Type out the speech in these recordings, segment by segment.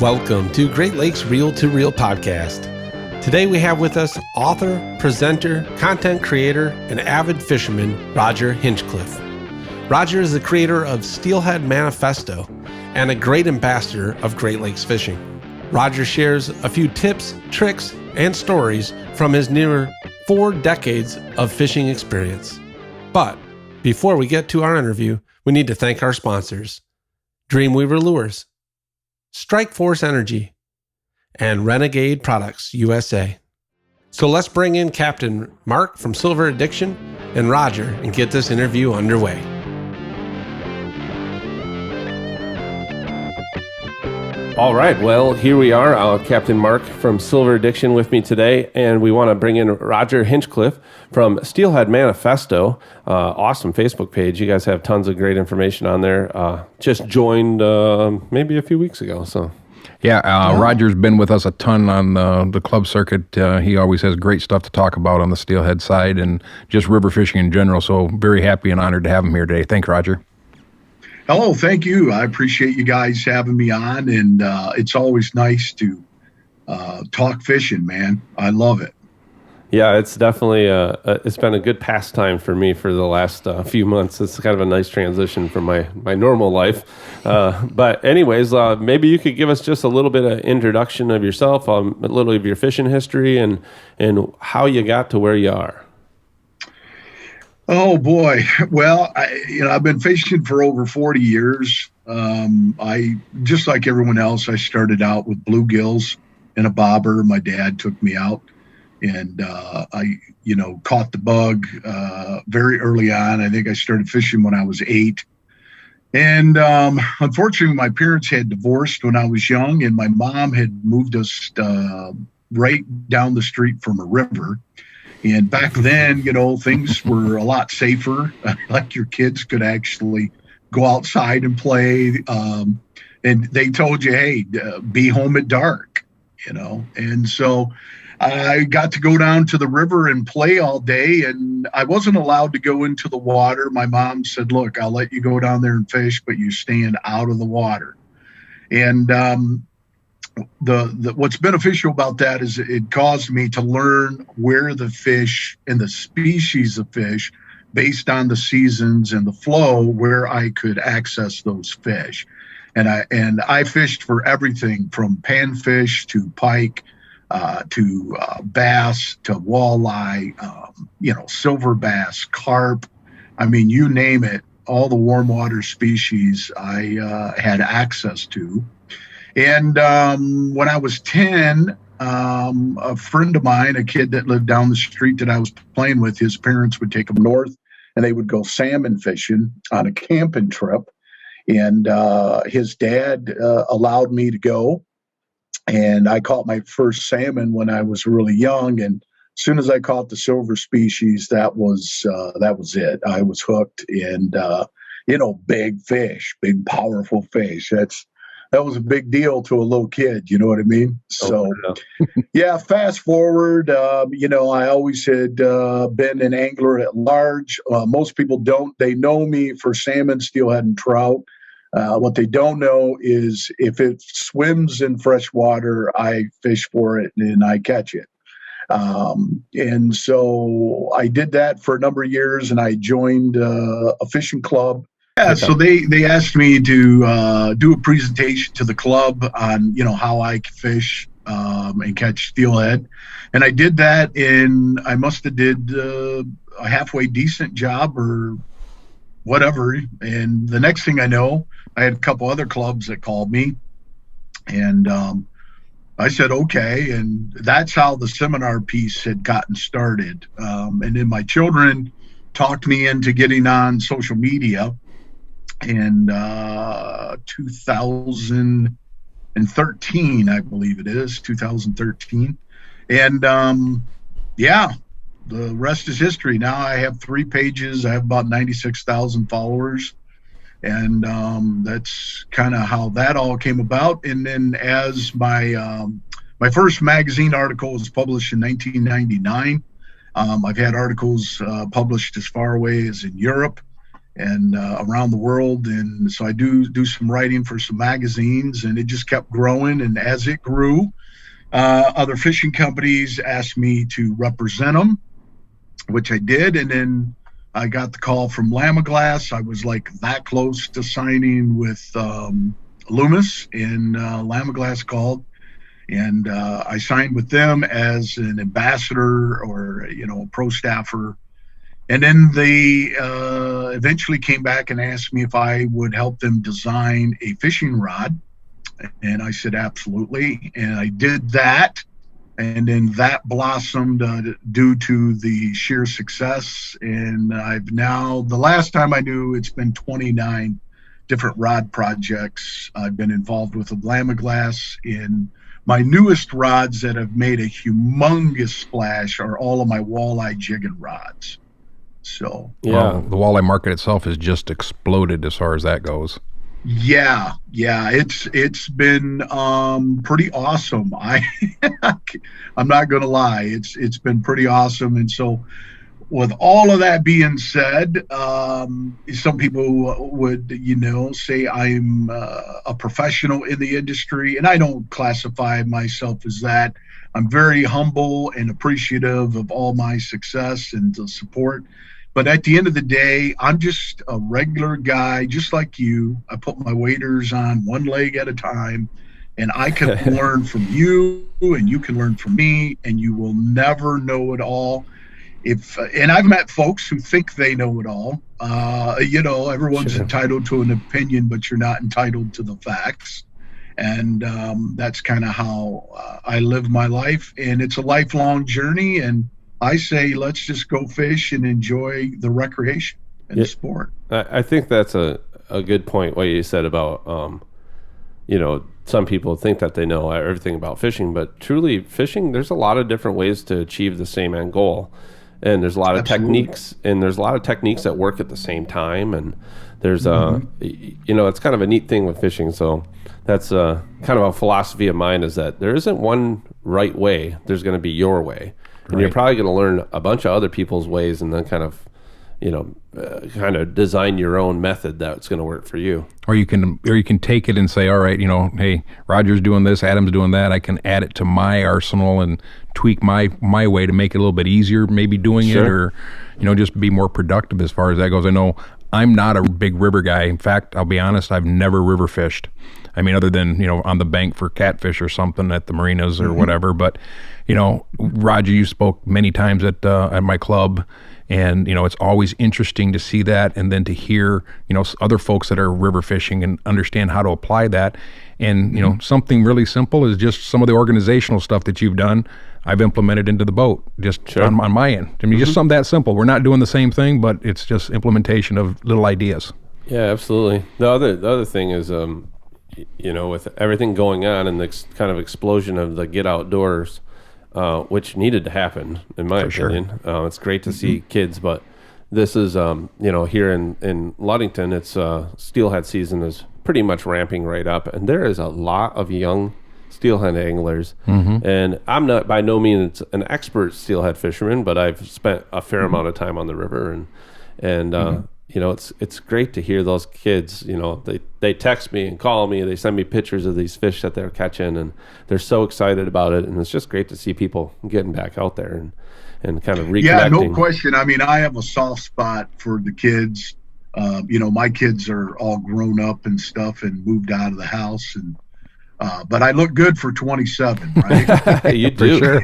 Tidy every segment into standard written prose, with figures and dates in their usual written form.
Welcome to Great Lakes Reel to Reel podcast. Today we have with us author, presenter, content creator, and avid fisherman, Roger Hinchcliff. Roger is the creator of Steelhead Manifesto and a great ambassador of Great Lakes fishing. Roger shares a few tips, tricks, and stories from his near 4 decades of fishing experience. But before we get to our interview, we need to thank our sponsors, Dreamweaver Lures, Strike Force Energy, and Renegade Products USA. So let's bring in Captain Mark from Silver Addiction and Roger and get this interview underway. All right, well, here we are, Captain Mark from Silver Addiction with me today, and we want to bring in Roger Hinchcliff from Steelhead Manifesto. Awesome Facebook page. You guys have tons of great information on there. Just joined maybe a few weeks ago, so. Yeah, Roger's been with us a ton on the club circuit. He always has great stuff to talk about on the Steelhead side and just river fishing in general, so very happy and honored to have him here today. Thanks, Roger. Hello, thank you. I appreciate you guys having me on, and it's always nice to talk fishing, man. I love it. Yeah, it's definitely it's been a good pastime for me for the last few months. It's kind of a nice transition from my normal life. But anyways, maybe you could give us just a little bit of introduction of yourself, a little of your fishing history, and how you got to where you are. Oh boy. Well, I've been fishing for over 40 years. I just like everyone else, I started out with bluegills and a bobber. My dad took me out, and I caught the bug very early on. I think I started fishing when I was 8. And unfortunately, my parents had divorced when I was young, and my mom had moved us right down the street from a river. And back then, things were a lot safer. Like your kids could actually go outside and play. And they told you, hey, be home at dark, And so I got to go down to the river and play all day. And I wasn't allowed to go into the water. My mom said, look, I'll let you go down there and fish, but you're staying out of the water. And what's beneficial about that is it caused me to learn where the fish and the species of fish, based on the seasons and the flow, where I could access those fish. And I fished for everything from panfish to pike to bass to walleye, silver bass, carp. I mean, you name it, all the warm water species I had access to. And when I was 10, a friend of mine, a kid that lived down the street that I was playing with, his parents would take him north and they would go salmon fishing on a camping trip. And his dad allowed me to go. And I caught my first salmon when I was really young. And as soon as I caught the silver species, that was it. I was hooked. And, big fish, big, powerful fish. That was a big deal to a little kid, you know what I mean? So, yeah, fast forward, I always had been an angler at large. Most people don't. They know me for salmon, steelhead, and trout. What they don't know is if it swims in fresh water, I fish for it and I catch it. And so I did that for a number of years, and I joined a fishing club. Yeah, so they asked me to do a presentation to the club on, how I fish and catch steelhead. And I did that, and I must have did a halfway decent job or whatever. And the next thing I know, I had a couple other clubs that called me, and I said, okay. And that's how the seminar piece had gotten started. And then my children talked me into getting on social media. In 2013, I believe it is, 2013. And the rest is history. Now I have 3 pages. I have about 96,000 followers. And that's kind of how that all came about. And then as my first magazine article was published in 1999, I've had articles published as far away as in Europe. and around the world. And so I do some writing for some magazines, and it just kept growing. And as it grew, other fishing companies asked me to represent them, which I did. And then I got the call from Lamaglass. I was like that close to signing with Loomis, and Lamaglass called, and I signed with them as an ambassador or, a pro staffer. And then they eventually came back and asked me if I would help them design a fishing rod. And I said, absolutely. And I did that. And then that blossomed due to the sheer success. And I've now, the last time I knew, it's been 29 different rod projects I've been involved with Lamaglass. In my newest rods that have made a humongous splash are all of my walleye jigging rods. So well, the walleye market itself has just exploded as far as that goes. Yeah, it's been pretty awesome. I'm not gonna lie, it's been pretty awesome. And so, with all of that being said, some people would say I'm a professional in the industry, and I don't classify myself as that. I'm very humble and appreciative of all my success and the support. But at the end of the day, I'm just a regular guy, just like you. I put my waders on one leg at a time, and I can learn from you, and you can learn from me, and you will never know it all. And I've met folks who think they know it all. Everyone's entitled to an opinion, but you're not entitled to the facts. And that's kind of how I live my life. And it's a lifelong journey. And I say, let's just go fish and enjoy the recreation and the sport. I think that's a good point, what you said about, some people think that they know everything about fishing, but truly fishing, there's a lot of different ways to achieve the same end goal. And there's a lot of techniques, and there's a lot of techniques that work at the same time. And there's it's kind of a neat thing with fishing. So that's kind of a philosophy of mine, is that there isn't one right way. There's going to be your way. And you're probably going to learn a bunch of other people's ways, and then kind of design your own method that's going to work for you. Or you can take it and say, all right, hey, Roger's doing this, Adam's doing that. I can add it to my arsenal and tweak my way to make it a little bit easier, maybe doing it, or just be more productive as far as that goes. I know I'm not a big river guy. In fact, I'll be honest, I've never river fished. I mean, other than on the bank for catfish or something at the marinas or whatever. But Roger, you spoke many times at my club, and it's always interesting to see that, and then to hear other folks that are river fishing and understand how to apply that. And something really simple is just some of the organizational stuff that you've done. I've implemented into the boat just on my end. I mean, just something that simple. We're not doing the same thing, but it's just implementation of little ideas. Yeah, absolutely. The other thing is, with everything going on and the kind of explosion of the get outdoors, which needed to happen, in my opinion. Sure. It's great to see kids, but this is, here in Ludington, it's steelhead season is pretty much ramping right up, and there is a lot of young steelhead anglers. And I'm not by no means an expert steelhead fisherman, but I've spent a fair amount of time on the river, and it's great to hear those kids. They text me and call me, they send me pictures of these fish that they're catching, and they're so excited about it. And it's just great to see people getting back out there and kind of reconnecting. Yeah, no question. I mean, I have a soft spot for the kids. My kids are all grown up and stuff and moved out of the house, and but I look good for 27, right? You do. For sure.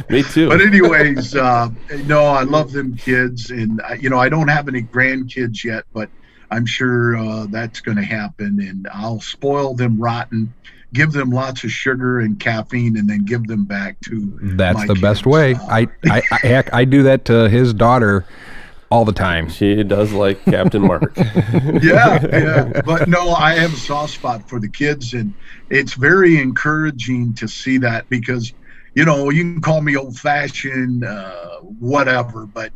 Me too. But anyways, no, I love them kids, and I don't have any grandkids yet, but I'm sure that's going to happen, and I'll spoil them rotten, give them lots of sugar and caffeine, and then give them back to That's my the kids. best way. I do that to his daughter all the time. She does like Captain Mark. Yeah. But no, I have a soft spot for the kids, and it's very encouraging to see that, because you can call me old-fashioned, whatever, but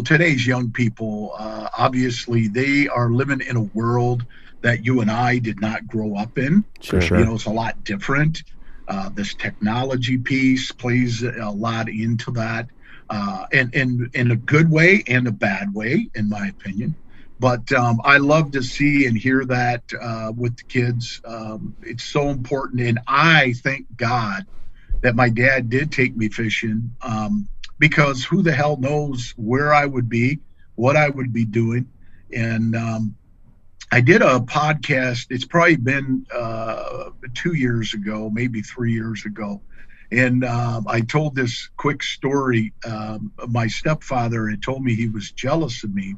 today's young people, obviously they are living in a world that you and I did not grow up in. Sure. It's a lot different. This technology piece plays a lot into that. And in a good way and a bad way, in my opinion. But I love to see and hear that with the kids. It's so important. And I thank God that my dad did take me fishing, because who the hell knows where I would be, what I would be doing. And I did a podcast. It's probably been 2 years ago, maybe 3 years ago. And I told this quick story. My stepfather had told me he was jealous of me.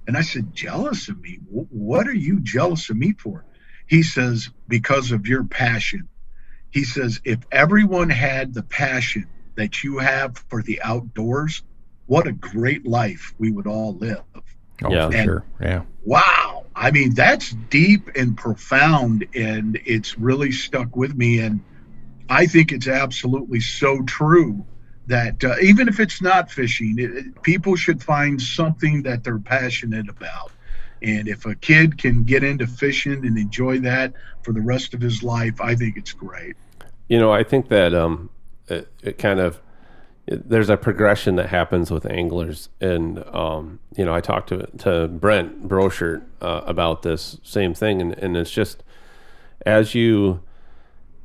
And I said, jealous of me? What are you jealous of me for? He says, because of your passion. He says, if everyone had the passion that you have for the outdoors, what a great life we would all live. Oh, yeah, for sure. Yeah. Wow. I mean, that's deep and profound, and it's really stuck with me. And I think it's absolutely so true that even if it's not fishing, people should find something that they're passionate about. And if a kid can get into fishing and enjoy that for the rest of his life, I think it's great. I think that it kind of, there's a progression that happens with anglers. And, I talked to Brent Brochert about this same thing. And it's just, as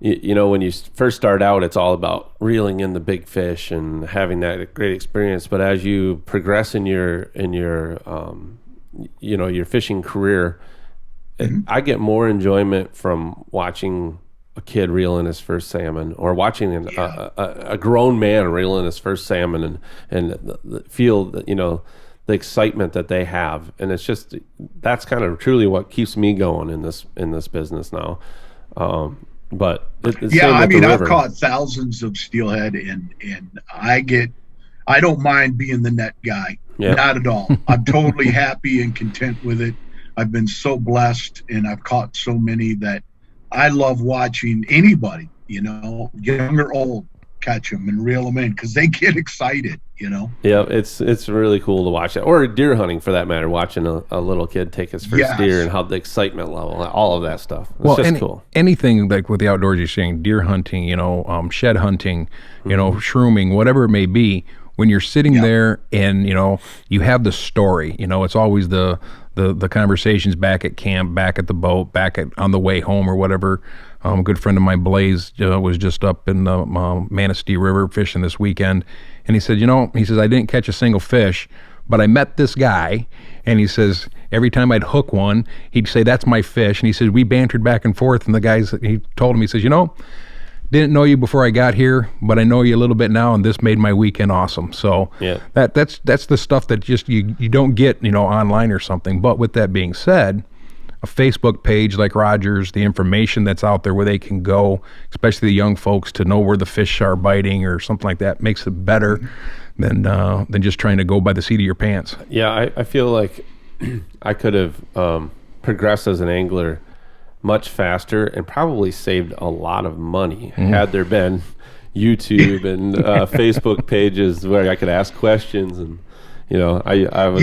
when you first start out, it's all about reeling in the big fish and having that great experience. But as you progress in your your fishing career, I get more enjoyment from watching a kid reel in his first salmon, or watching a grown man reel in his first salmon, and feel the excitement that they have. And it's just, that's kind of truly what keeps me going in this business now. But I've caught thousands of steelhead, and I don't mind being the net guy. Yeah. Not at all. I'm totally happy and content with it. I've been so blessed, and I've caught so many that I love watching anybody, young or old, catch them and reel them in, because they get excited, Yeah, it's really cool to watch that. Or deer hunting, for that matter, watching a little kid take his first deer and how the excitement level, all of that stuff. It's just cool. Anything like with the outdoors, you're saying deer hunting, shed hunting, shrooming, whatever it may be. When you're sitting there and, you have the story, it's always the conversations back at camp, back at the boat, on the way home or whatever. A good friend of mine, Blaze, was just up in the Manistee River fishing this weekend. And he said, I didn't catch a single fish, but I met this guy. And he says, every time I'd hook one, he'd say, that's my fish. And he says, we bantered back and forth. And he told him, he says, didn't know you before I got here, but I know you a little bit now, and this made my weekend awesome. So that's the stuff that just you don't get, online or something. But with that being said, a Facebook page like Roger's, the information that's out there where they can go, especially the young folks, to know where the fish are biting or something like that, makes it better than just trying to go by the seat of your pants. Yeah, I feel like I could have progressed as an angler much faster and probably saved a lot of money had there been YouTube and Facebook pages where I could ask questions. And I was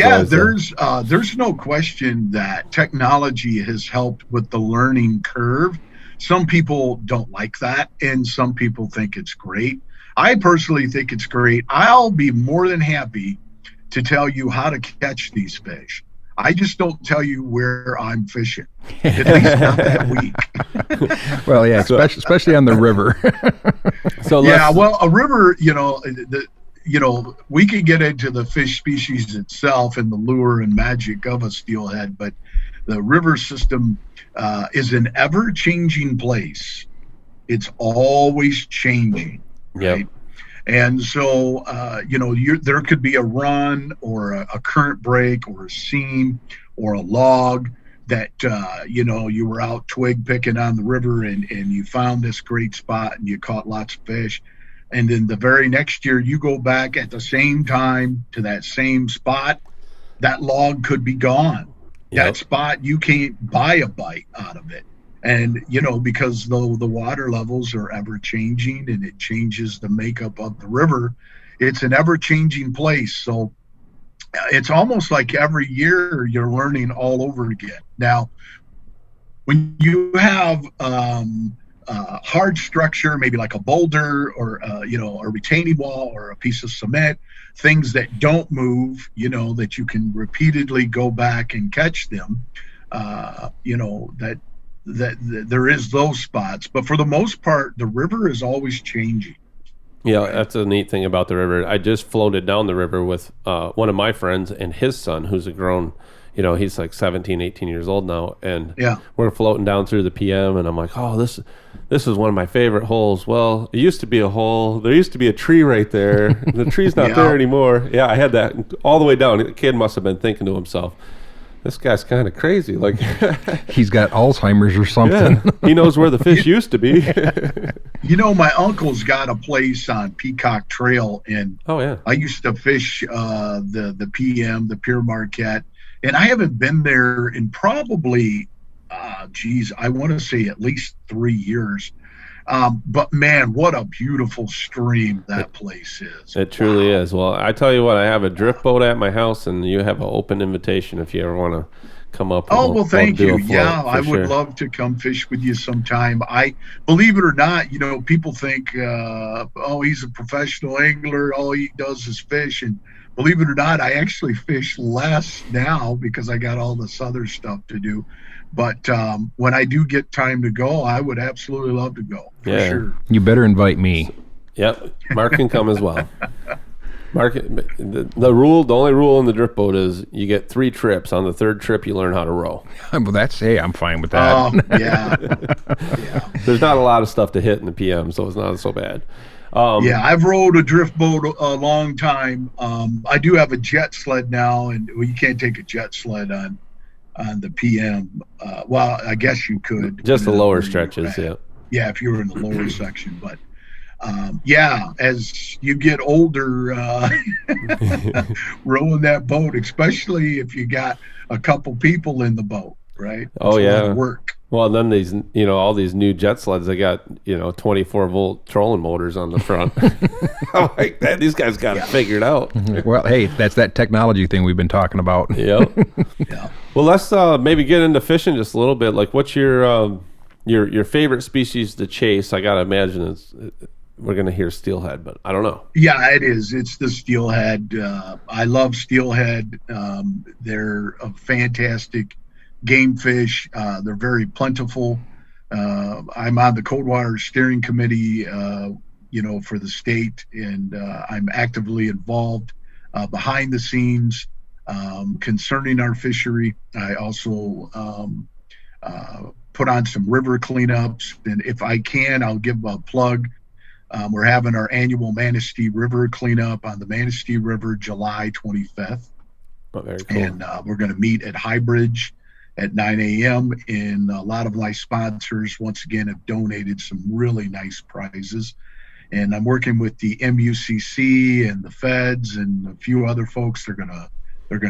there's no question that technology has helped with the learning curve. Some people don't like that, and some people think it's great. I personally think it's great. I'll be more than happy to tell you how to catch these fish. I just don't tell you where I'm fishing, at least not that week. Well, yeah, especially on the river. A river, we could get into the fish species itself and the lure and magic of a steelhead, but the river system is an ever-changing place. It's always changing, right? Yep. And so, there could be a run or a current break or a seam or a log that, you were out twig picking on the river and you found this great spot and you caught lots of fish. And then the very next year you go back at the same time to that same spot, that log could be gone. Yep. That spot, you can't buy a bite out of it. And, because the water levels are ever changing and it changes the makeup of the river, it's an ever changing place. So it's almost like every year you're learning all over again. Now, when you have hard structure, maybe like a boulder or a retaining wall or a piece of cement, things that don't move, that you can repeatedly go back and catch them. That there is those spots, but for the most part, the river is always changing. Yeah, that's a neat thing about the river. I just floated down the river with one of my friends and his son, who's a grown, he's like 17, 18 years old now. And we're floating down through the PM, and I'm like, oh, this is one of my favorite holes. Well, it used to be a hole. There used to be a tree right there. The tree's not there anymore. Yeah, I had that all the way down. The kid must have been thinking to himself, this guy's kind of crazy. Like he's got Alzheimer's or something. Yeah, he knows where the fish used to be. My uncle's got a place on Peacock Trail, and I used to fish the PM, the Pier Marquette, and I haven't been there in probably, I want to say at least 3 years. But man, what a beautiful stream that place is. It truly is. Well, I tell you what, I have a drift boat at my house, and you have an open invitation if you ever want to come up. Thank you. Yeah, I would love to come fish with you sometime. Believe it or not, people think, he's a professional angler. All he does is fish. And believe it or not, I actually fish less now because I got all this other stuff to do. But when I do get time to go, I would absolutely love to go. For sure. You better invite me. Yep. Mark can come as well. Mark, the only rule in the drift boat is you get 3 trips. On the 3rd trip, you learn how to row. Well, I'm fine with that. Yeah. There's not a lot of stuff to hit in the PM, so it's not so bad. I've rowed a drift boat a long time. I do have a jet sled now, and you can't take a jet sled on the PM. Well, I guess you could. Just the lower stretches, yeah. Yeah, if you were in the lower section. But, as you get older, rowing that boat, especially if you got a couple people in the boat, right? It's a lot of work. Well, then these, all these new jet sleds, they got, 24-volt trolling motors on the front. I'm like, these guys got it figured out. Well, hey, that's that technology thing we've been talking about. Yep. Yeah. Well, let's maybe get into fishing just a little bit. Like, what's your favorite species to chase? I gotta imagine we're gonna hear steelhead, but I don't know. Yeah, it is. It's the steelhead. I love steelhead. They're a fantastic game fish. They're very plentiful. I'm on the Coldwater Steering Committee, for the state, and I'm actively involved behind the scenes concerning our fishery. I also put on some river cleanups, and if I can, I'll give a plug. We're having our annual Manistee River cleanup on the Manistee River July 25th. Oh, very cool. And we're going to meet at High Bridge at 9 a.m. And a lot of my sponsors, once again, have donated some really nice prizes. And I'm working with the MUCC and the feds and a few other folks. They're gonna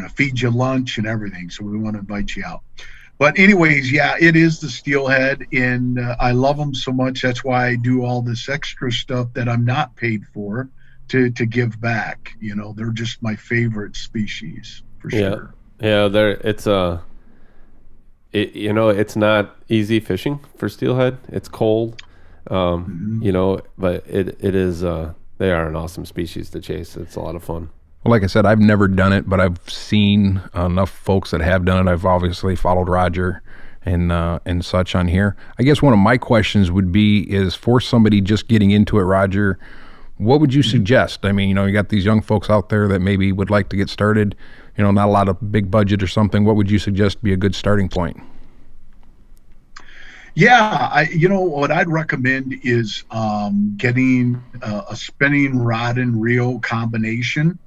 feed you lunch and everything. So we want to invite you out. But anyways, it is the steelhead, and I love them so much. That's why I do all this extra stuff that I'm not paid for to give back. They're just my favorite species for sure. Yeah, it's not easy fishing for steelhead. It's cold, but it is. They are an awesome species to chase. It's a lot of fun. Well, like I said, I've never done it, but I've seen enough folks that have done it. I've obviously followed Roger and such on here. I guess one of my questions would be is for somebody just getting into it, Roger, what would you suggest? I mean, you got these young folks out there that maybe would like to get started, not a lot of big budget or something. What would you suggest be a good starting point? Yeah, what I'd recommend is getting a spinning rod and reel combination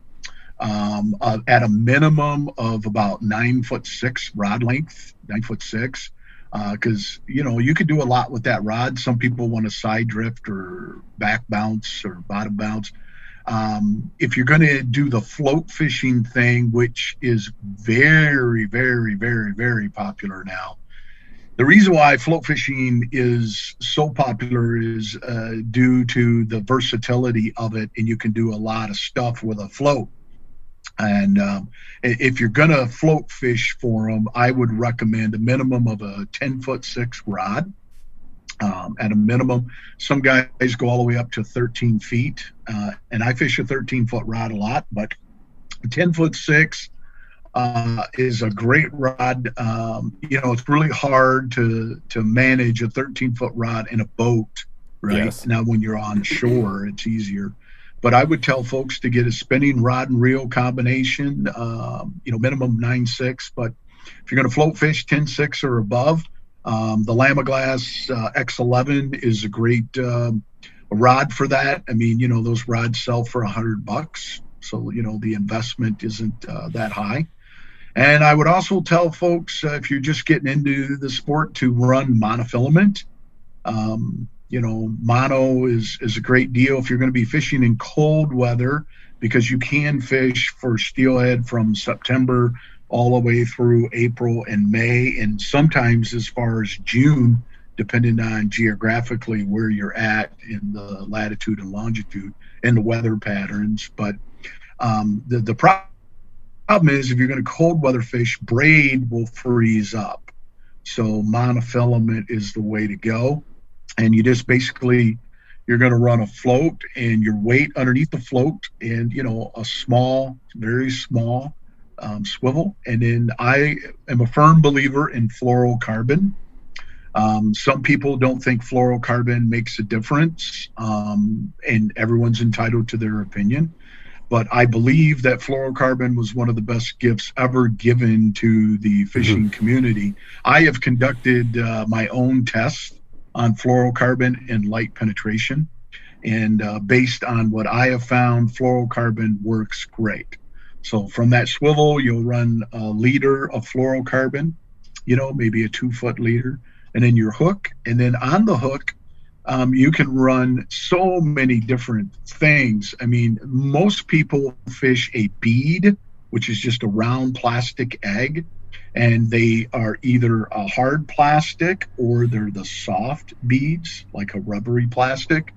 at a minimum of about 9'6" rod length, 9'6", because you could do a lot with that rod. Some people want to side drift or back bounce or bottom bounce. If you're going to do the float fishing thing, which is very, very, very, very popular now. The reason why float fishing is so popular is due to the versatility of it, and you can do a lot of stuff with a float. And if you're going to float fish for them, I would recommend a minimum of a 10'6" rod. at a minimum. Some guys go all the way up to 13 feet, and I fish a 13-foot rod a lot, but 10'6" is a great rod. It's really hard to manage a 13-foot rod in a boat, right? Yes. Now, when you're on shore, it's easier. But I would tell folks to get a spinning rod and reel combination, minimum 9'6". But if you're going to float fish 10'6" or above, the Lamaglass X11 is a great rod for that. I mean, those rods sell for $100, so the investment isn't that high. And I would also tell folks, if you're just getting into the sport, to run monofilament. Mono is a great deal if you're going to be fishing in cold weather, because you can fish for steelhead from September all the way through April and May, and sometimes as far as June, depending on geographically where you're at in the latitude and longitude and the weather patterns. But the problem is, if you're going to cold weather fish, braid will freeze up. So monofilament is the way to go. And you just basically, you're going to run a float and your weight underneath the float, and a small, very small swivel. And then I am a firm believer in fluorocarbon. Some people don't think fluorocarbon makes a difference, and everyone's entitled to their opinion. But I believe that fluorocarbon was one of the best gifts ever given to the fishing community. I have conducted my own tests on fluorocarbon and light penetration. And based on what I have found, fluorocarbon works great. So from that swivel, you'll run a liter of fluorocarbon, maybe a 2-foot leader, and then your hook. And then on the hook, you can run so many different things. I mean, most people fish a bead, which is just a round plastic egg, and they are either a hard plastic or they're the soft beads, like a rubbery plastic.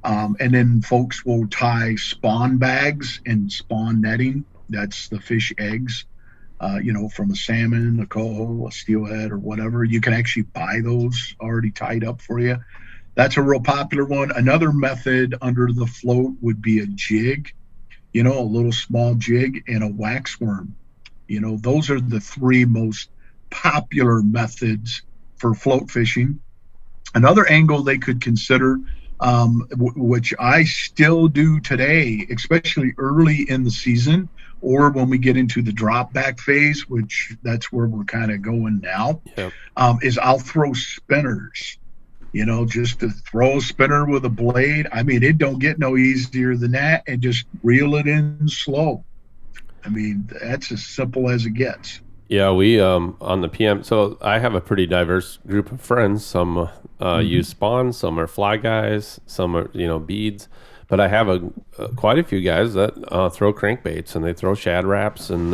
And then folks will tie spawn bags and spawn netting. That's the fish eggs, from a salmon, a coho, a steelhead, or whatever. You can actually buy those already tied up for you. That's a real popular one. Another method under the float would be a jig, a little small jig, and a wax worm. Those are the three most popular methods for float fishing. Another angle they could consider, which I still do today, especially early in the season, or when we get into the drop back phase, which that's where we're kind of going now, is I'll throw spinners. Just to throw a spinner with a blade. I mean, it don't get no easier than that, and just reel it in slow. I mean, that's as simple as it gets. Yeah, we on the PM. So I have a pretty diverse group of friends. Some use spawn, some are fly guys, some are beads. But I have quite a few guys that throw crankbaits, and they throw shad wraps and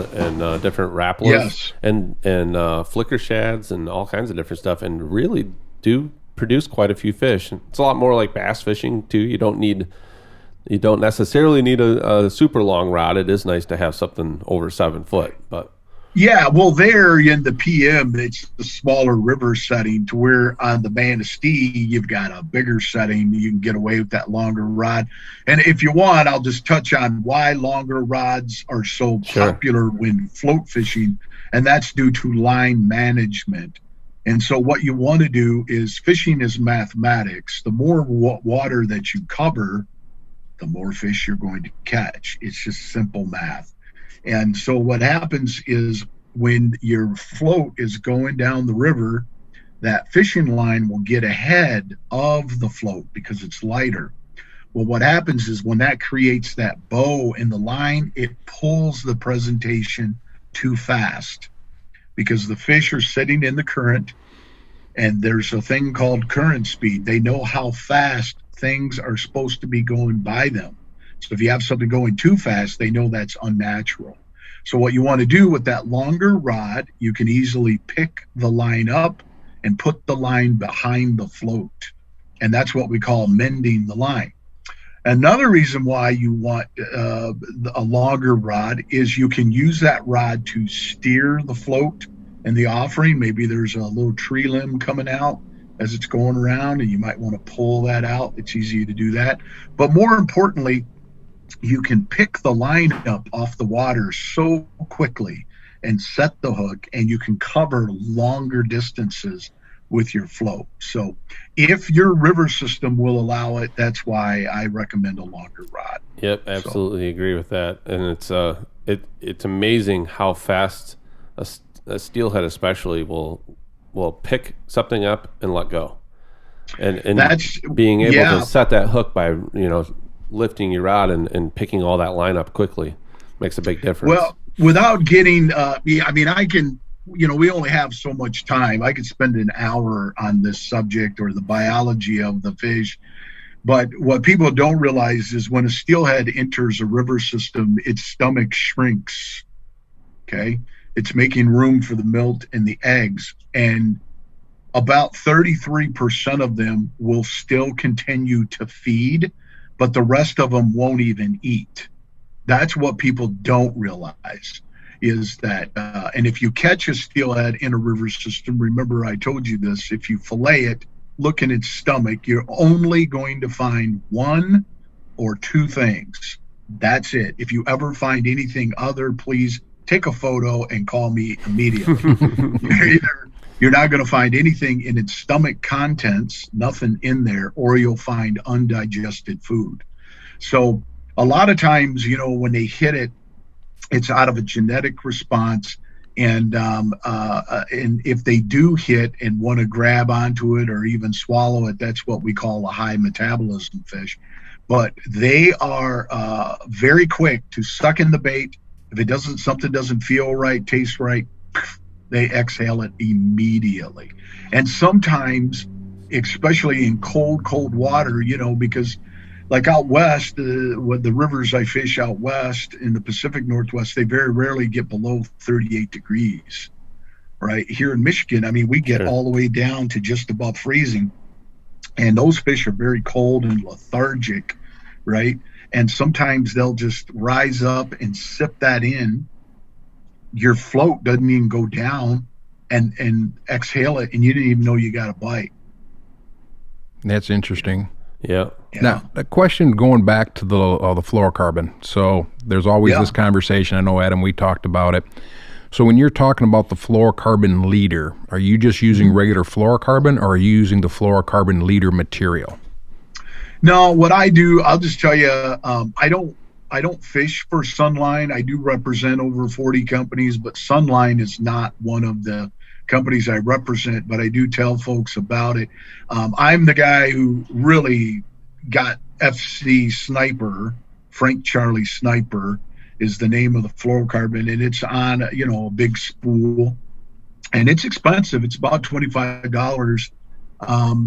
different rapplers and flicker shads and all kinds of different stuff, and really do produce quite a few fish. It's a lot more like bass fishing too. You don't necessarily need a super long rod. It is nice to have something over 7 foot, but yeah, well, there in the PM, it's the smaller river setting, to where on the Manistee, you've got a bigger setting. You can get away with that longer rod. And if you want, I'll just touch on why longer rods are so popular when float fishing, and that's due to line management. And so what you want to do is, fishing is mathematics. The more water that you cover, the more fish you're going to catch. It's just simple math. And so what happens is, when your float is going down the river, that fishing line will get ahead of the float because it's lighter. Well, what happens is, when that creates that bow in the line, it pulls the presentation too fast, because the fish are sitting in the current, and there's a thing called current speed. They know how fast things are supposed to be going by them. So if you have something going too fast, they know that's unnatural. So what you want to do with that longer rod, you can easily pick the line up and put the line behind the float. And that's what we call mending the line. Another reason why you want a longer rod is you can use that rod to steer the float and the offering. Maybe there's a little tree limb coming out. as it's going around, and you might want to pull that out. It's easy to do that. But more importantly, you can pick the line up off the water so quickly and set the hook, and you can cover longer distances with your float. So if your river system will allow it, that's why I recommend a longer rod. Yep, absolutely agree with that. And it's amazing how fast a steelhead especially will pick something up and let go. And that's being able to set that hook by, lifting your rod and picking all that line up quickly makes a big difference. Well, without getting, I can, we only have so much time. I could spend an hour on this subject or the biology of the fish. But what people don't realize is when a steelhead enters a river system, its stomach shrinks. Okay. It's making room for the milt and the eggs. And about 33% of them will still continue to feed, but the rest of them won't even eat. That's what people don't realize is that, and if you catch a steelhead in a river system, remember I told you this, if you fillet it, look in its stomach, you're only going to find one or two things. That's it. If you ever find anything other, please take a photo and call me immediately. You're not going to find anything in its stomach contents, nothing in there, or you'll find undigested food. So a lot of times, when they hit it, it's out of a genetic response. And if they do hit and want to grab onto it or even swallow it, that's what we call a high metabolism fish. But they are very quick to suck in the bait. If something doesn't feel right, taste right, they exhale it immediately. And sometimes, especially in cold water, because like out west, with the rivers I fish out west in the Pacific Northwest, they very rarely get below 38 degrees, right? Here in Michigan, we get all the way down to just above freezing. And those fish are very cold and lethargic, right? And sometimes they'll just rise up and sip that in. Your float doesn't even go down and exhale it, and you didn't even know you got a bite. That's interesting. Yeah. Now, a question going back to the fluorocarbon. So there's always this conversation. I know, Adam, we talked about it. So when you're talking about the fluorocarbon leader, are you just using regular fluorocarbon, or are you using the fluorocarbon leader material? No, what I do, I'll just tell you, I don't fish for Sunline. I do represent over 40 companies, but Sunline is not one of the companies I represent, but I do tell folks about it. I'm the guy who really got FC Sniper, Frank Charlie Sniper is the name of the fluorocarbon, and it's on, a big spool, and it's expensive. It's about $25.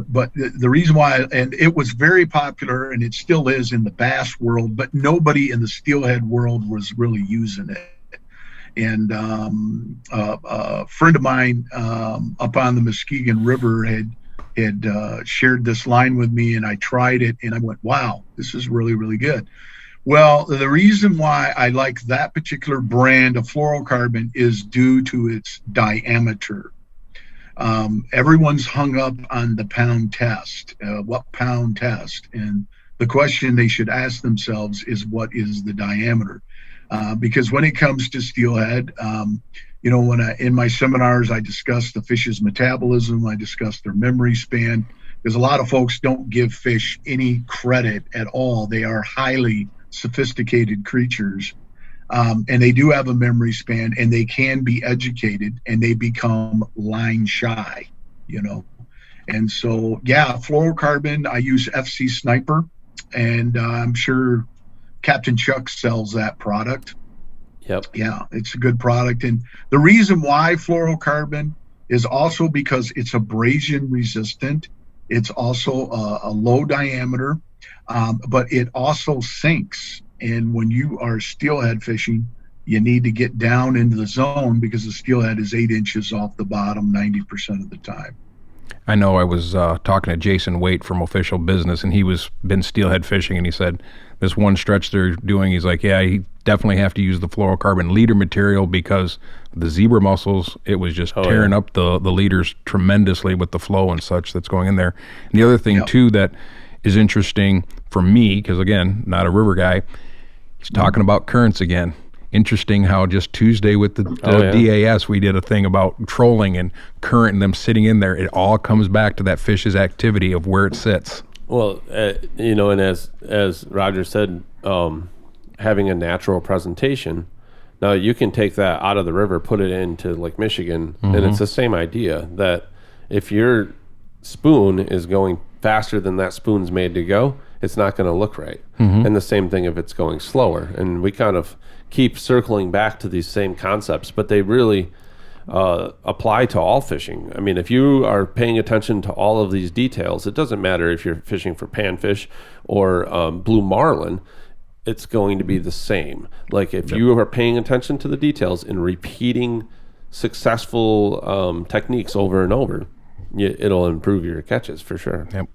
But the reason why, and it was very popular, and it still is in the bass world, but nobody in the steelhead world was really using it. And a friend of mine up on the Muskegon River had shared this line with me, and I tried it, and I went, wow, this is really, really good. Well, the reason why I like that particular brand of fluorocarbon is due to its diameter. Everyone's hung up on the pound test. What pound test? And the question they should ask themselves is, what is the diameter? Because when it comes to steelhead, in my seminars, I discuss the fish's metabolism. I discuss their memory span, because a lot of folks don't give fish any credit at all. They are highly sophisticated creatures. And they do have a memory span, and they can be educated, and they become line shy, And so, fluorocarbon, I use FC Sniper, and I'm sure Captain Chuck sells that product. Yep. Yeah, it's a good product. And the reason why fluorocarbon is also because it's abrasion resistant. It's also a low diameter, but it also sinks. And when you are steelhead fishing, you need to get down into the zone, because the steelhead is 8 inches off the bottom 90% of the time. I know I was talking to Jason Waite from Official Business, and he been steelhead fishing, and he said this one stretch they're doing, he's like, yeah, you definitely have to use the fluorocarbon leader material, because The zebra mussels, it was just tearing up the leaders tremendously with the flow and such that's going in there. And the other thing too that is interesting for me, because again, not a river guy, he's talking about currents again. Interesting how just Tuesday with the DAS, we did a thing about trolling and current and them sitting in there. It all comes back to that fish's activity of where it sits. Well, you know, and as Roger said, having a natural presentation. Now you can take that out of the river, put it into Lake Michigan, and it's the same idea that if your spoon is going faster than that spoon's made to go, it's not going to look right. And the same thing if it's going slower. And we kind of keep circling back to these same concepts, but they really apply to all fishing. I mean, if you are paying attention to all of these details, it doesn't matter if you're fishing for panfish or blue marlin, it's going to be the same. Like if you are paying attention to the details and repeating successful techniques over and over, it'll improve your catches for sure. Yep.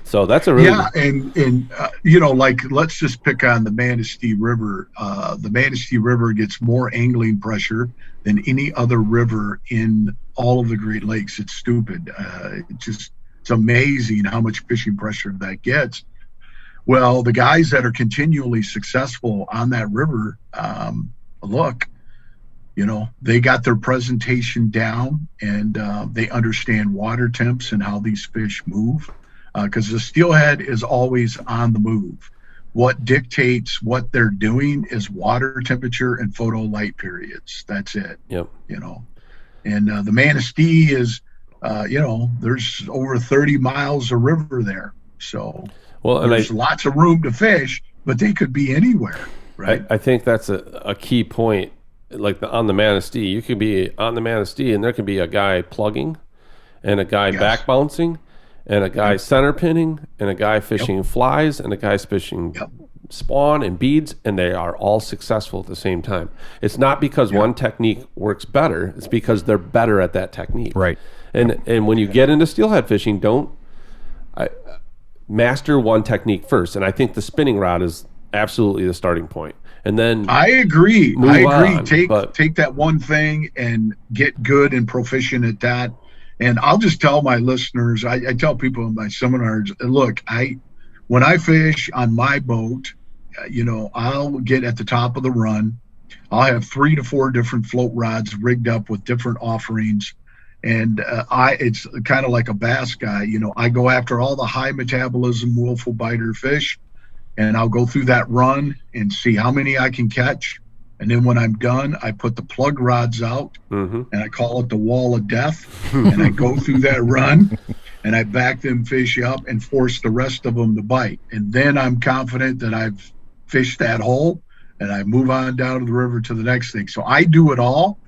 So that's a really and you know, like let's just pick on the Manistee River. The Manistee River gets more angling pressure than any other river in all of the Great Lakes. It's stupid. It's amazing how much fishing pressure that gets. Well, the guys that are continually successful on that river, look, you know, they got their presentation down, and they understand water temps and how these fish move, because the steelhead is always on the move. What dictates what they're doing is water temperature and photo light periods. That's it. Yep. You know, and the Manistee is, you know, there's over 30 miles of river there. So there's lots of room to fish, but they could be anywhere, right? I think that's a key point. Like on the Manistee, you could be on the Manistee, and there could be a guy plugging, and a guy back bouncing, and a guy center pinning, and a guy fishing flies, and a guy's fishing spawn and beads, and they are all successful at the same time. It's not because one technique works better; it's because they're better at that technique. Right. And when you get into steelhead fishing, master one technique first, and I think the spinning rod is absolutely the starting point. And then I agree. On, take that one thing and get good and proficient at that. And I'll just tell my listeners, I tell people in my seminars, look, when I fish on my boat, you know, I'll get at the top of the run. I'll have 3 to 4 different float rods rigged up with different offerings. And it's kind of like a bass guy. You know, I go after all the high metabolism willful biter fish, and I'll go through that run and see how many I can catch. And then when I'm done, I put the plug rods out, and I call it the wall of death. And I go through that run, and I back them fish up and force the rest of them to bite. And then I'm confident that I've fished that hole, and I move on down to the river to the next thing. So I do it all,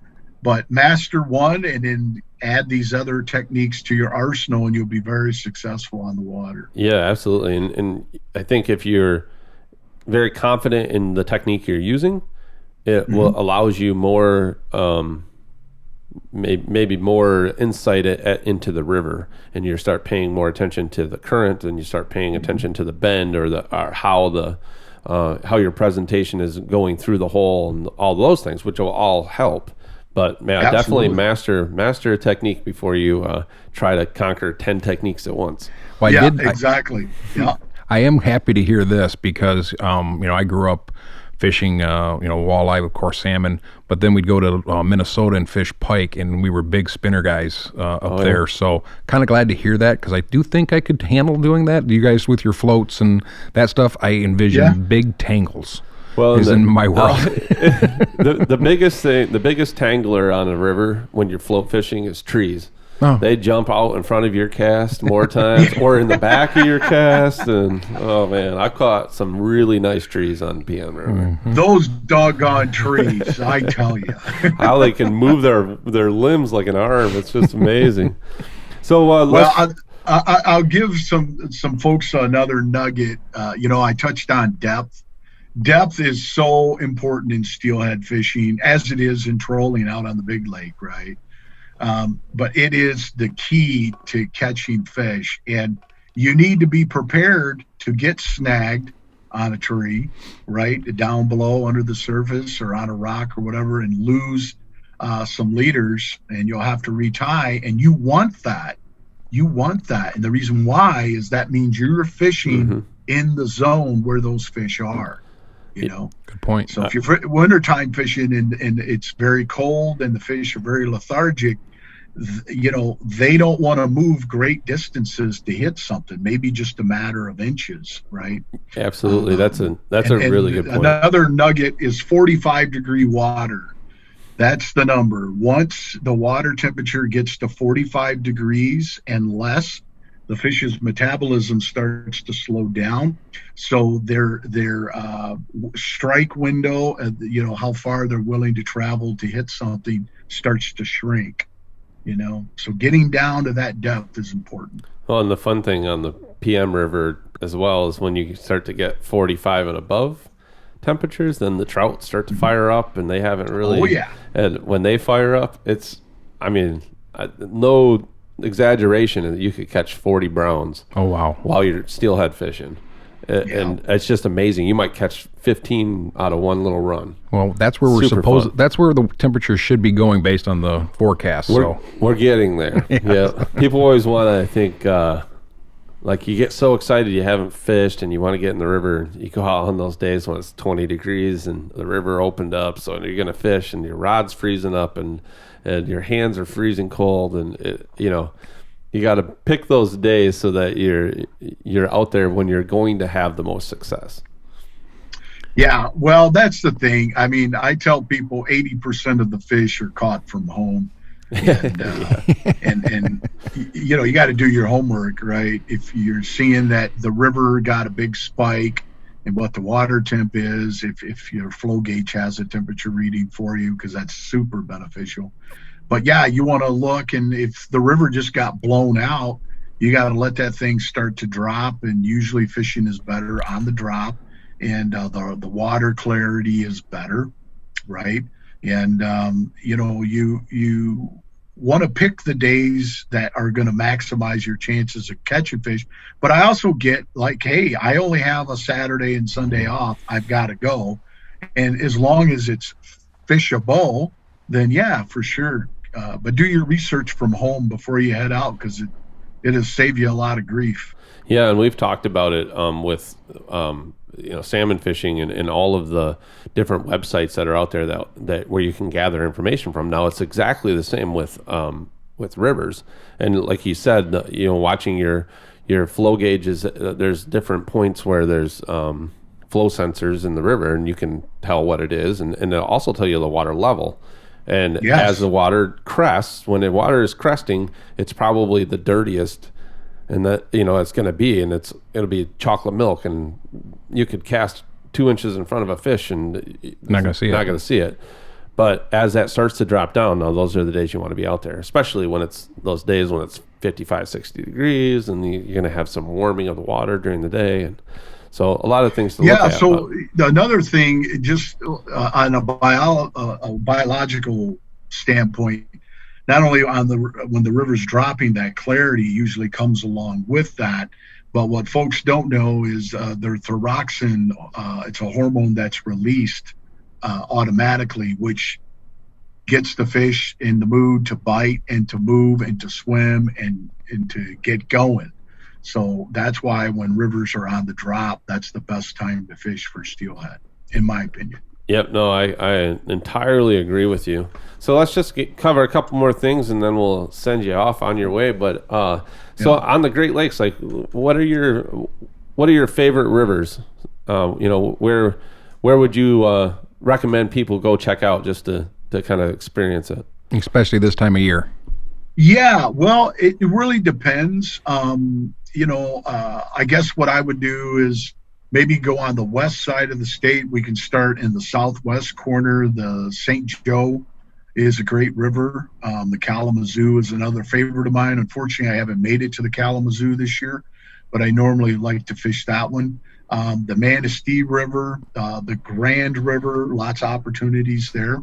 but master one and then add these other techniques to your arsenal, and you'll be very successful on the water. Yeah, absolutely. And I think if you're very confident in the technique you're using, it will allows you more, maybe more insight into the river, and you start paying more attention to the current, and you start paying attention to the bend or how your presentation is going through the hole and all those things, which will all help. But man, definitely master a technique before you try to conquer 10 techniques at once. Well, exactly. Yeah. I am happy to hear this because, you know, I grew up fishing, you know, walleye, of course, salmon, but then we'd go to Minnesota and fish pike, and we were big spinner guys up there. So kind of glad to hear that, because I do think I could handle doing that. You guys with your floats and that stuff, I envision big tangles. Well, is in my world. The biggest tangler on a river when you're float fishing is trees. Oh. They jump out in front of your cast more times, or in the back of your cast, and oh man, I caught some really nice trees on Peon River. Those doggone trees, I tell you, how they can move their limbs like an arm. It's just amazing. So I'll give some folks another nugget. You know, I touched on depth. Depth is so important in steelhead fishing, as it is in trolling out on the big lake, right? But it is the key to catching fish, and you need to be prepared to get snagged on a tree, right, down below under the surface or on a rock or whatever, and lose some leaders, and you'll have to retie, and you want that. And the reason why is that means you're fishing in the zone where those fish are, Good point. So if you're wintertime fishing and it's very cold and the fish are very lethargic, they don't want to move great distances to hit something, maybe just a matter of inches, right? Absolutely. That's a really good point. Another nugget is 45-degree water. That's the number. Once the water temperature gets to 45 degrees and less, the fish's metabolism starts to slow down. So their strike window, how far they're willing to travel to hit something, starts to shrink. So getting down to that depth is important. Well, and the fun thing on the PM River as well is when you start to get 45 and above temperatures, then the trout start to fire up, and they haven't really. Oh yeah. And when they fire up, no exaggeration, you could catch 40 browns. Oh wow! While you're steelhead fishing. And it's just amazing. You might catch 15 out of one little run. Well, that's where that's where the temperature should be going based on the forecast. We're getting there. Yeah. People always want to think, you get so excited you haven't fished and you want to get in the river. You go out on those days when it's 20 degrees and the river opened up, so you're going to fish and your rod's freezing up and your hands are freezing cold, and you got to pick those days so that you're out there when you're going to have the most success. Yeah, well, that's the thing. I mean, I tell people 80% of the fish are caught from home. And, and you got to do your homework, right? If you're seeing that the river got a big spike and what the water temp is, if your flow gauge has a temperature reading for you, because that's super beneficial. But yeah, you want to look, and if the river just got blown out, you got to let that thing start to drop, and usually fishing is better on the drop, and the water clarity is better, right? And you want to pick the days that are going to maximize your chances of catching fish. But I also get hey, I only have a Saturday and Sunday off. I've got to go, and as long as it's fishable, then yeah, for sure. But do your research from home before you head out, because it'll save you a lot of grief. Yeah, and we've talked about it with salmon fishing and all of the different websites that are out there that where you can gather information from. Now it's exactly the same with rivers, and like you said, watching your flow gauges. There's different points where there's flow sensors in the river, and you can tell what it is, and it'll also tell you the water level. And as the water crests, when the water is cresting, it's probably the dirtiest, and that it's going to be, and it'll be chocolate milk, and you could cast 2 inches in front of a fish and not going to see it. But as that starts to drop down, now those are the days you want to be out there, especially when it's those days when it's 55, 60 degrees, and you're going to have some warming of the water during the day, and so a lot of things to look at. Yeah, so another thing, just on a biological standpoint, not only when the river's dropping, that clarity usually comes along with that, but what folks don't know is their thyroxine, it's a hormone that's released automatically, which gets the fish in the mood to bite and to move and to swim and to get going. So that's why when rivers are on the drop, that's the best time to fish for steelhead, in my opinion. Yep, no, I entirely agree with you. So let's just cover a couple more things, and then we'll send you off on your way. But on the Great Lakes, what are your favorite rivers? Where would you recommend people go check out just to kind of experience it, especially this time of year? Yeah, well, it really depends. I guess what I would do is maybe go on the west side of the state. We can start in the southwest corner. The St. Joe is a great river. The Kalamazoo is another favorite of mine. Unfortunately, I haven't made it to the Kalamazoo this year, but I normally like to fish that one. The Manistee River, the Grand River, lots of opportunities there.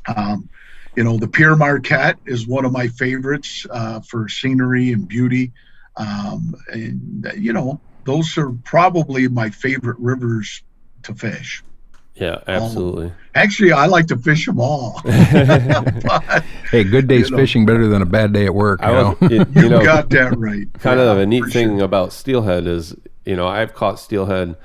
The Pierre Marquette is one of my favorites for scenery and beauty. Those are probably my favorite rivers to fish. Yeah, absolutely. Actually, I like to fish them all. But, Hey, good day's fishing better than a bad day at work. you got that right. Kind of a neat thing about steelhead is, I've caught steelhead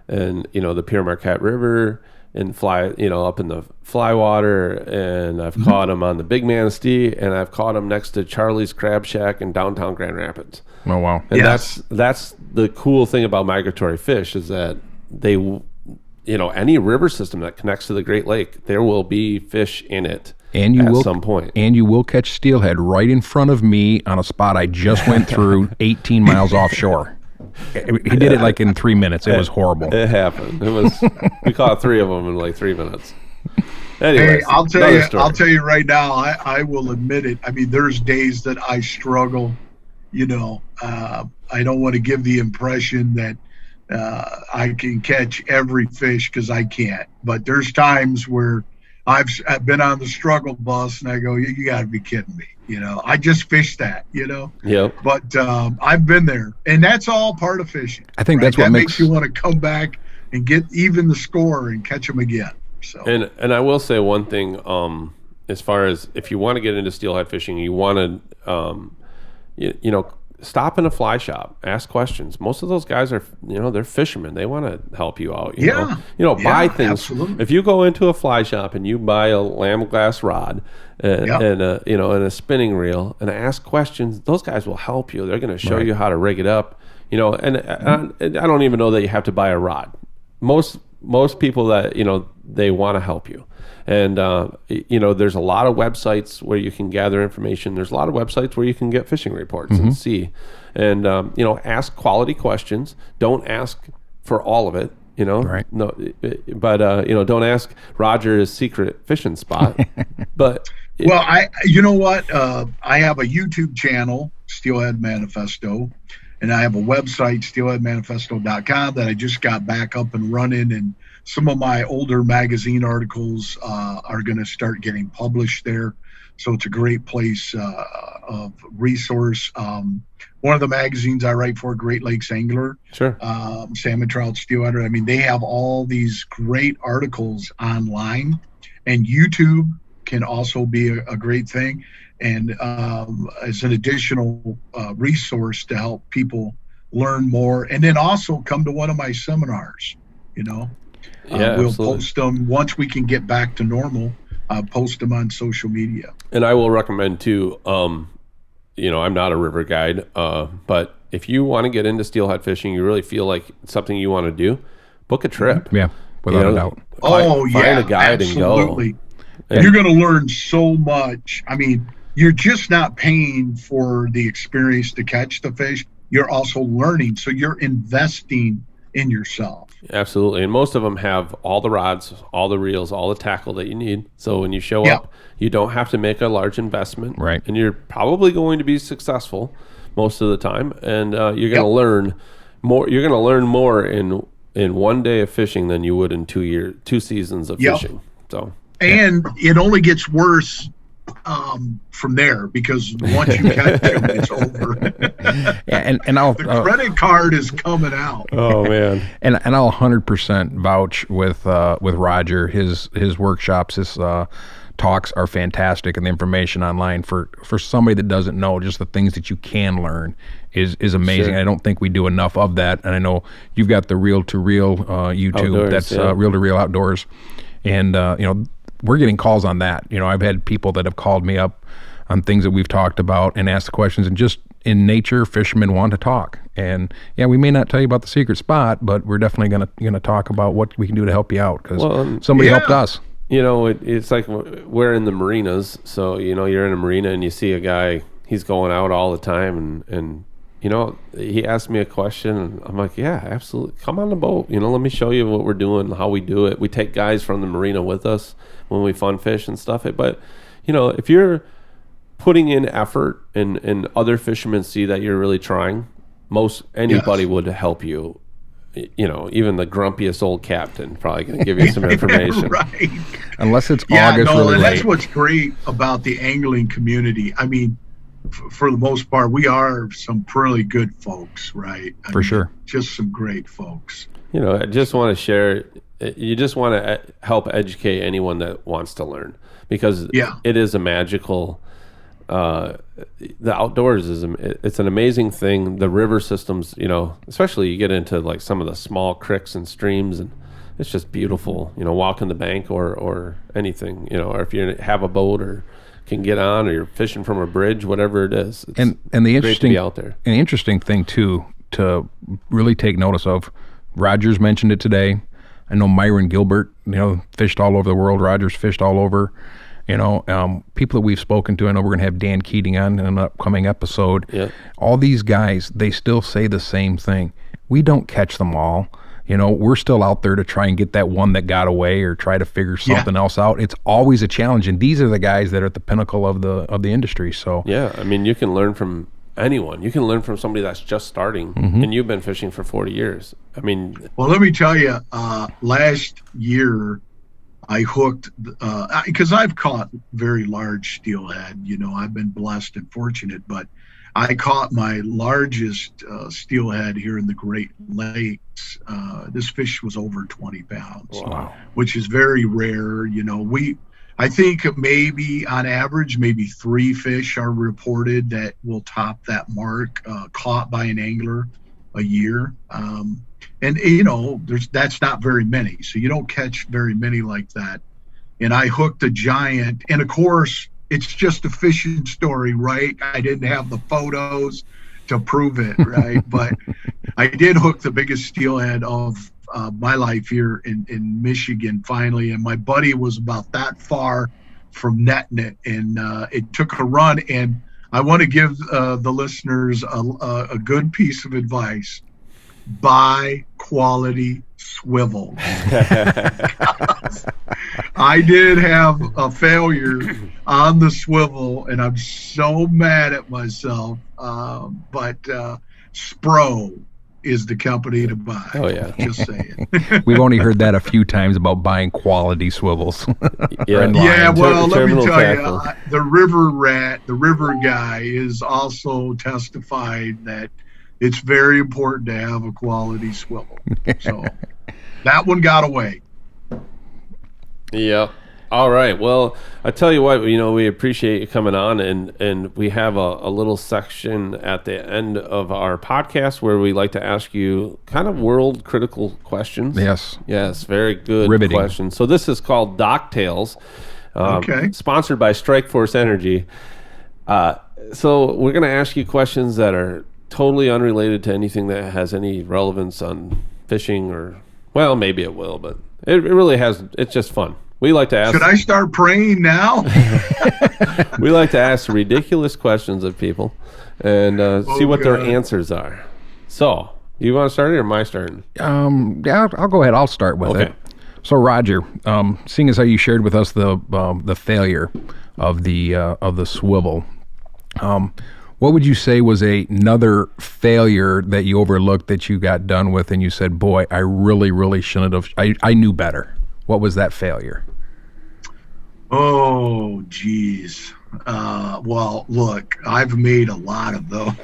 in, the Pere Marquette River and up in the fly water, and I've caught them on the Big Manistee, and I've caught them next to Charlie's Crab Shack in downtown Grand Rapids. Oh, wow. And that's the cool thing about migratory fish is that they, any river system that connects to the Great Lake, there will be fish in it at some point. And you will catch steelhead right in front of me on a spot I just went through 18 miles offshore. He did it like in 3 minutes. It was horrible. It happened. We caught 3 of them in like 3 minutes. Anyways, hey, I'll tell you right now, I will admit it. I mean, there's days that I struggle. I don't want to give the impression that I can catch every fish, because I can't. But there's times where I've been on the struggle bus and I go, you got to be kidding me. I just fished that, Yep. But I've been there, and that's all part of fishing. I think that's what makes you want to come back and get even the score and catch them again. So, and I will say one thing, as far as if you want to get into steelhead fishing, you want to, stop in a fly shop, ask questions. Most of those guys are, they're fishermen. They want to help you out. Buy things. Absolutely. If you go into a fly shop and you buy a lamb glass rod and a spinning reel and ask questions, those guys will help you. They're going to show you how to rig it up. And I don't even know that you have to buy a rod. Most people that they want to help you. And there's a lot of websites where you can gather information. There's a lot of websites where you can get fishing reports and see, and ask quality questions. Don't ask for all of it. Right. No, but don't ask Roger's secret fishing spot. But you know what? I have a YouTube channel, Steelhead Manifesto, and I have a website, steelheadmanifesto.com, that I just got back up and running, and some of my older magazine articles are going to start getting published there. So it's a great place of resource. One of the magazines I write for, Great Lakes Angler, sure, Salmon, Trout, Steelhead. I mean, they have all these great articles online, and YouTube can also be a great thing. And as an additional resource to help people learn more, and then also come to one of my seminars. Yeah, we'll absolutely. post them once we can get back to normal. Post them on social media. And I will recommend too. I'm not a river guide, but if you want to get into steelhead fishing, you really feel like it's something you want to do, book a trip. Yeah, without a doubt. Find a guide absolutely. And go. You're going to learn so much. I mean, you're just not paying for the experience to catch the fish. You're also learning. So you're investing in yourself. Absolutely. And most of them have all the rods, all the reels, all the tackle that you need. So when you show up, you don't have to make a large investment. Right. And you're probably going to be successful most of the time. And you're going to learn more. You're going to learn more in one day of fishing than you would in 2 seasons of fishing. So. And it only gets worse from there, because once you catch them, it's over. The credit card is coming out. Oh man! And I'll 100% vouch with Roger. His workshops, his talks are fantastic, and the information online for somebody that doesn't know, just the things that you can learn is amazing. Sure. I don't think we do enough of that. And I know you've got the Reel to Reel YouTube. Outdoors, that's Reel to Reel Outdoors, and we're getting calls on that. I've had people that have called me up on things that we've talked about and asked questions, and just in nature, fishermen want to talk. And we may not tell you about the secret spot, but we're definitely gonna talk about what we can do to help you out, because somebody helped us. It's like we're in the marinas, so you're in a marina and you see a guy, he's going out all the time, and he asked me a question, and I'm like, yeah, absolutely, come on the boat, let me show you what we're doing, how we do it. We take guys from the marina with us when we fun fish and stuff. But if you're putting in effort and other fishermen see that you're really trying, anybody would help you. Even the grumpiest old captain probably going to give you some information. Right. Unless it's August really and late. That's what's great about the angling community. I mean, for the most part, we are some pretty good folks, right? For sure. Just some great folks. I just want to share, you just want to help educate anyone that wants to learn, because it is a magical. The outdoors it's an amazing thing. The river systems, especially you get into like some of the small creeks and streams, and it's just beautiful. Walking the bank or anything. Or if you have a boat or can get on, or you're fishing from a bridge, whatever it is. And the interesting to be out there. And the interesting thing too to really take notice of. Roger's mentioned it today. I know Myron Gilbert, fished all over the world. Roger's fished all over. People that we've spoken to. I know we're going to have Dan Keating on in an upcoming episode. Yeah. All these guys, they still say the same thing. We don't catch them all. We're still out there to try and get that one that got away or try to figure something else out. It's always a challenge, and these are the guys that are at the pinnacle of the industry. So yeah, I mean, you can learn from anyone. You can learn from somebody that's just starting, and you've been fishing for 40 years. I mean, well, let me tell you, last year I hooked because I've caught very large steelhead. I've been blessed and fortunate, but I caught my largest steelhead here in the Great Lakes. This fish was over 20 pounds, which is very rare. I think maybe on average, maybe 3 fish are reported that will top that mark, caught by an angler a year. And that's not very many. So you don't catch very many like that. And I hooked a giant, and of course, it's just a fishing story, right? I didn't have the photos to prove it, right? But I did hook the biggest steelhead of my life here in Michigan finally, and my buddy was about that far from netting it, and it took a run. And I want to give the listeners a good piece of advice: buy quality swivel. I did have a failure on the swivel, and I'm so mad at myself. But Spro is the company to buy. Oh yeah, just saying. We've only heard that a few times about buying quality swivels. Yeah, well, let me tell you, the river rat, the river guy, is also testified that it's very important to have a quality swivel. So that one got away. Yeah. All right. Well, I tell you what, we appreciate you coming on, and we have a little section at the end of our podcast where we like to ask you kind of world critical questions. Yes. Very good. Riveting questions. So this is called Dock Tales, sponsored by Strikeforce Energy. So we're going to ask you questions that are totally unrelated to anything that has any relevance on fishing, or, well, maybe it will, but it really has. It's just fun. We like to ask. Should I start praying now? We like to ask ridiculous questions of people and see what their answers are. So, you want to start it, or am I starting? Yeah, I'll go ahead. I'll start with it. So, Roger, seeing as how you shared with us the failure of the swivel, what would you say was another failure that you overlooked that you got done with, and you said, "Boy, I really, really shouldn't have. I knew better." What was that failure? Oh, geez. Well, look, I've made a lot of those.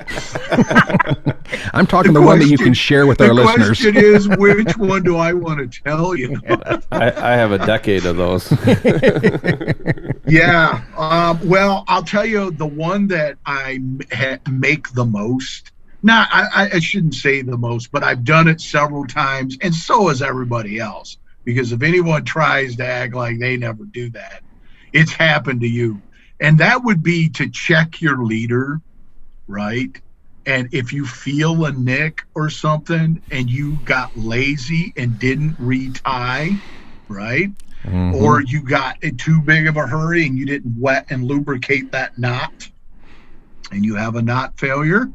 I'm talking the one that you can share with our listeners. The question is, which one do I want to tell you? I have a decade of those. Yeah. Well, I'll tell you the one that I make the most. Now, I shouldn't say the most, but I've done it several times, and so has everybody else. Because if anyone tries to act like they never do that, it's happened to you. And that would be to check your leader, right? And if you feel a nick or something and you got lazy and didn't retie, right? Mm-hmm. Or you got in too big of a hurry and you didn't wet and lubricate that knot, and you have a knot failure.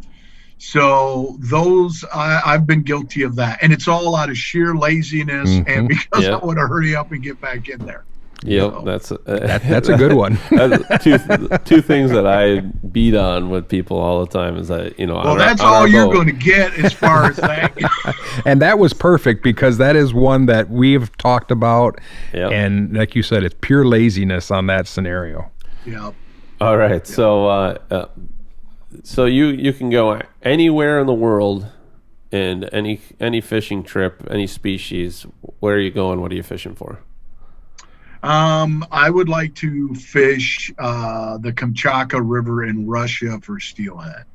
So those, I've been guilty of that. And it's all out of sheer laziness and because I want to hurry up and get back in there. Yep, So. That's a good one. two things that I beat on with people all the time is that, well, that's all you're going to get as far as that goes. And that was perfect, because that is one that we've talked about. Yep. And like you said, it's pure laziness on that scenario. Yeah. All right. So you can go anywhere in the world and any fishing trip, any species, where are you going? What are you fishing for? I would like to fish the Kamchatka River in Russia for steelhead.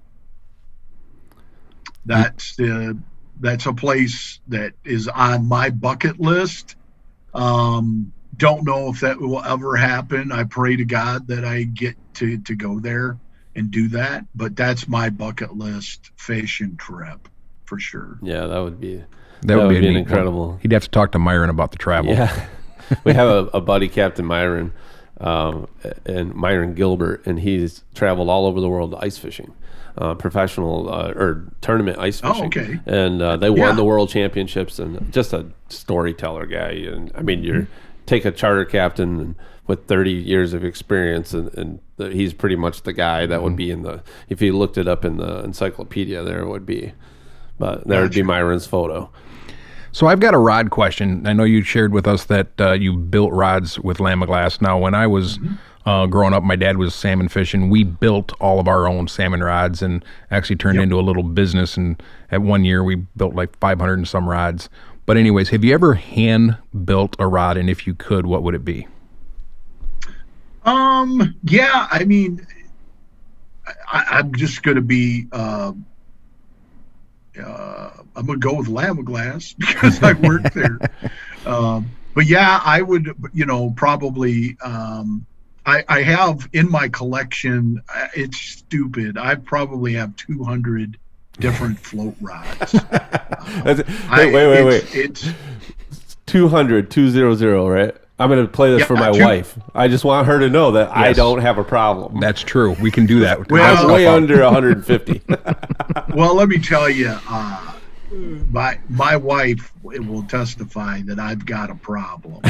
That's a place that is on my bucket list. Don't know if that will ever happen. I pray to God that I get to go there and do that, but that's my bucket list fishing trip for sure. Yeah, that would be an incredible one. He'd have to talk to Myron about the travel. Yeah. We have a buddy, Captain Myron, and Myron Gilbert, and he's traveled all over the world ice fishing, professional or tournament ice fishing. Oh, okay. And they won the world championships, and just a storyteller guy. And I mean, you take a charter captain and with 30 years of experience, and he's pretty much the guy that would be if you looked it up in the encyclopedia, there it would be. But there would be Myron's photo. So I've got a rod question. I know you shared with us that you built rods with Lamiglass. Now, when I was growing up, my dad was salmon fishing. We built all of our own salmon rods and actually turned into a little business. And at one year, we built like 500 and some rods. But anyways, have you ever hand built a rod? And if you could, what would it be? Yeah, I mean, I'm just going to be... I'm going to go with Lamiglass because I worked there. But yeah, I would, probably, I have in my collection, it's stupid. I probably have 200 different float rods. Wait. It's 200, right? I'm going to play this for my wife. I just want her to know that I don't have a problem. That's true. We can do that. Well, way under 150. Well, let me tell you, my wife will testify that I've got a problem.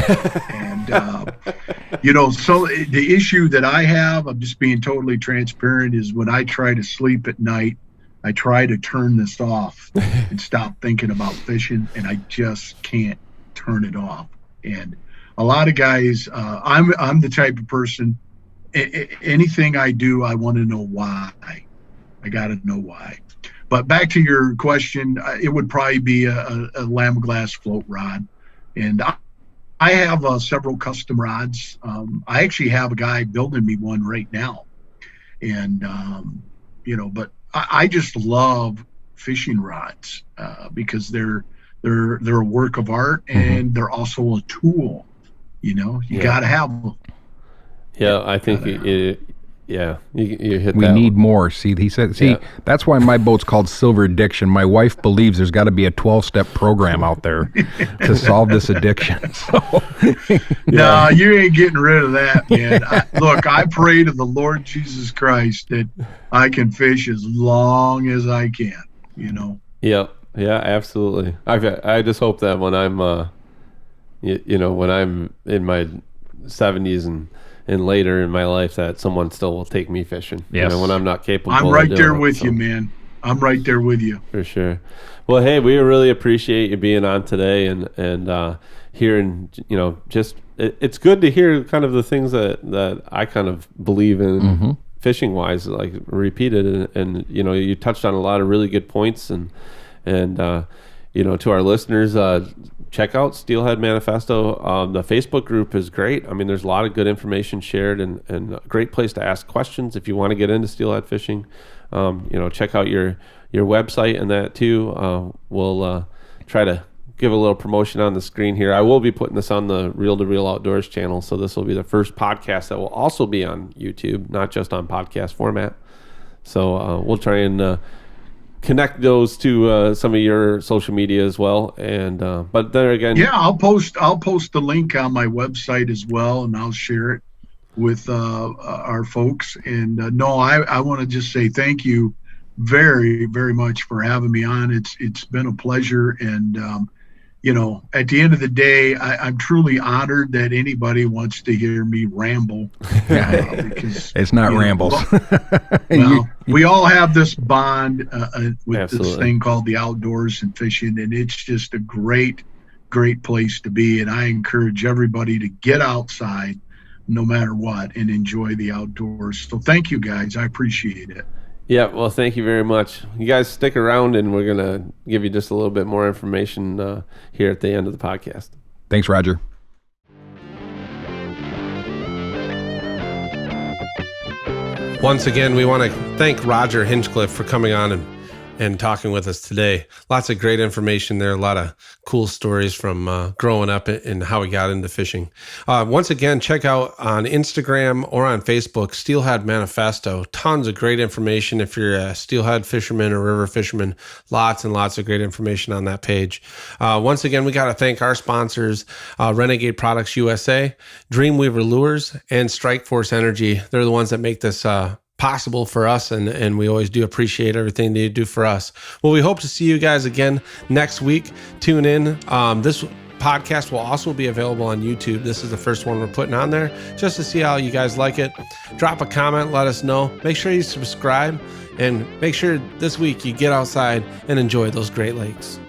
And, so the issue that I have, I'm just being totally transparent, is when I try to sleep at night, I try to turn this off and stop thinking about fishing, and I just can't turn it off. And a lot of guys, I'm the type of person, anything I do, I want to know why. I got to know why. But back to your question, it would probably be a Lamiglass float rod. And I have several custom rods. I actually have a guy building me one right now. And, but I just love fishing rods because they're a work of art, and they're also a tool. You got to have them. Yeah, I think you hit we that. We need more. He said, that's why my boat's called Silver Addiction. My wife believes there's got to be a 12-step program out there to solve this addiction. So, No, you ain't getting rid of that, man. Look, I pray to the Lord Jesus Christ that I can fish as long as I can, Yeah, absolutely. I just hope that when I'm, when I'm in my 70s and later in my life, that someone still will take me fishing. Yes. When I'm not capable. I'm right there with you, man. I'm right there with you. For sure. Well, hey, we really appreciate you being on today and hearing, just it's good to hear kind of the things that I kind of believe in fishing wise, like repeated, and you touched on a lot of really good points and to our listeners, check out Steelhead Manifesto. The Facebook group is great. I mean, there's a lot of good information shared and a great place to ask questions if you want to get into steelhead fishing. Check out your website and that too. We'll try to give a little promotion on the screen here. I will be putting this on the Reel to Reel Outdoors channel, so this will be the first podcast that will also be on YouTube, not just on podcast format. So we'll try and connect those to some of your social media as well, and but there again, I'll post the link on my website as well, and I'll share it with our folks. And I want to just say thank you very, very much for having me on. It's been a pleasure, and at the end of the day, I'm truly honored that anybody wants to hear me ramble. Because it's not rambles. We all have this bond with Absolutely. This thing called the outdoors and fishing, and it's just a great, great place to be. And I encourage everybody to get outside no matter what and enjoy the outdoors. So thank you, guys. I appreciate it. Yeah, well, thank you very much. You guys stick around, and we're going to give you just a little bit more information here at the end of the podcast. Thanks, Roger. Once again, we want to thank Roger Hinchcliff for coming on and talking with us today. Lots of great information there. A lot of cool stories from growing up and how he got into fishing. Once again, check out on Instagram or on Facebook, Steelhead Manifesto. Tons of great information. If you're a steelhead fisherman or river fisherman, lots and lots of great information on that page. Once again, we got to thank our sponsors, Renegade Products USA, Dreamweaver Lures, and Strike Force Energy. They're the ones that make this possible for us, and we always do appreciate everything that you do for us. Well, we hope to see you guys again next week. Tune in. This podcast will also be available on YouTube. This is the first one we're putting on there just to see how you guys like it. Drop a comment, let us know. Make sure you subscribe, and make sure this week you get outside and enjoy those Great Lakes.